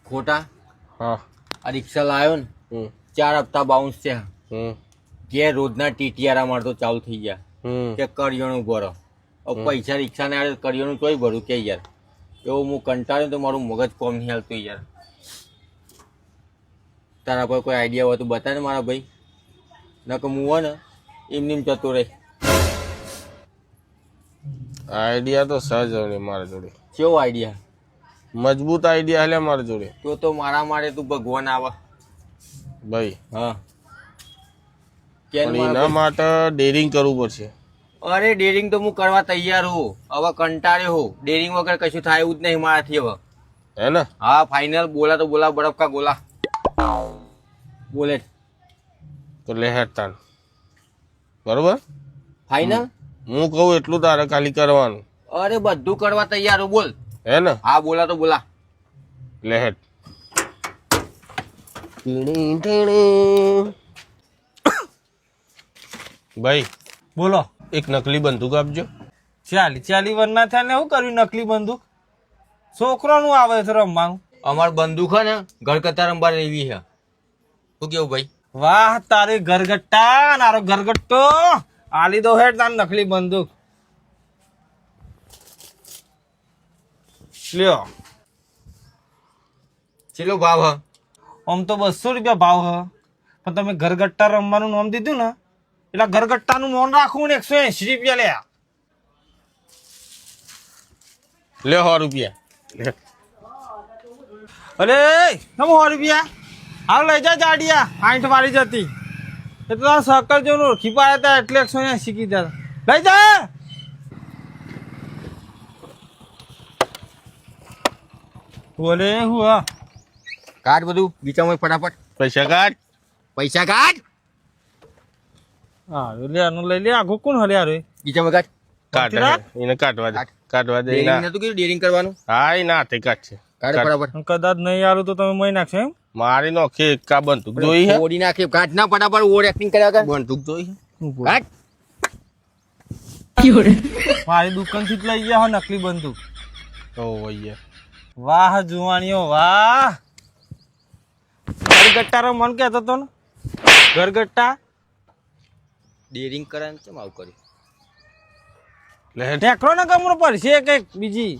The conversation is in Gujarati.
ખોટા હા આ રિક્ષા લાવ્યો ને 4 હપ્તા બાઉન્સ છે કે રોજના ટીટીઆર મારતો ચાલુ થઈ ગયા કે કરિયાણું ભરો પૈસા રિક્ષા ને આવે કરિયાણું તોય ભરું કે યાર એવું હું કંટાળ્યો તો મારું મગજ કોમ નહીં હાલતું યાર તારા પર કોઈ આઈડિયા હોય તો બતા ને મારા ભાઈ નકર હું હોય ને એમને જતો રહે આઈડિયા તો સહજ હોય મારા જોડે કેવો આઈડિયા મજબૂત આઈડિયા હલે મારા જોડે તો મારા માટે તું ભગવાન આવા ભાઈ હા પણ એના માટે ડેરિંગ કરવું પડશે અરે ડેરિંગ તો હું કરવા તૈયાર હું હવે કંટાળ્યો હું ડેરિંગ વગર કશું થાય એવું જ નહીં મારાથી હવે હે ને હા ફાઇનલ બોલા તો બોલા બરફ કા ગોલા બોલે તો લે હેડતાન બરોબર ફાઇનલ હું કહું એટલું તારે ખાલી કરવાનું અરે બધું કરવા તૈયાર હું બોલ હે ને હા બોલા તો બોલા લે હેડ ભાઈ બોલો એક નકલી બંદૂક આપજો 40 વર્ષના થયા ને શું કર્યું નકલી બંદૂક છોકરાનું આવે છે રમવાનું અમાર બંદૂક હે ને ગળકતા રંબા એવી છે શું કેવું ભાઈ વાહ તારે ઘરગટ્ટા નારો ઘરગટ્ટો આલી દો હેડ તાર નકલી બંદૂક લ્યો ચેલો ભાવ હ આમ તો 200 રૂપિયા ભાવ હ પણ તમે ઘરગટ્ટા રમવાનું નામ દીધું ને એટલે ઘરગટ્ટાનું નોન રાખવું ને 180 રૂપિયા લે લે 100 રૂપિયા લે અરે નમ 100 રૂપિયા હાલ લઈ જા જાડિયા 8 વાળી જતી એ તો સકલ જેવું ઓળખી પાયા હતા એટલે 180 કીધા લઈ જા બોલે હું હા કાઢ બધું બીચામાં ફટાફટ પૈસા કાઢ પૈસા કાઢ હા લે આનું લઈ લે આગો કોણ હલે યાર બીચામાં કાઢ કાઢ એને કાઢવા દે કાઢવા દે ડેરિંગ નતું કીધું ડેરિંગ કરવાનું હા એ ના તે કાઢ છે કાઢ ફટાફટ કદાચ નહીં આલું તો તમે મહી નાખશો એમ મારી નોખે એકા બંદૂક જોઈ હે ઓડી નાખે કાઢ ના ફટાફટ ઓર એક્ટિંગ કર્યા કર બંદૂક જોઈ હે કાઢ મારી દુકાન થી જ લઈ ગયા હો નકલી બંદૂક ઓ ભૈયા વાહ જુવાણીઓ વાહ ઘરગટ્ટા રમવાનું કહેતો તો ને ઘરગટ્ટા ડેરિંગ કરવાનું કેમ આવું કર્યું લે હેડ ટેકરો ને ગમરો પડશે કઈક બીજી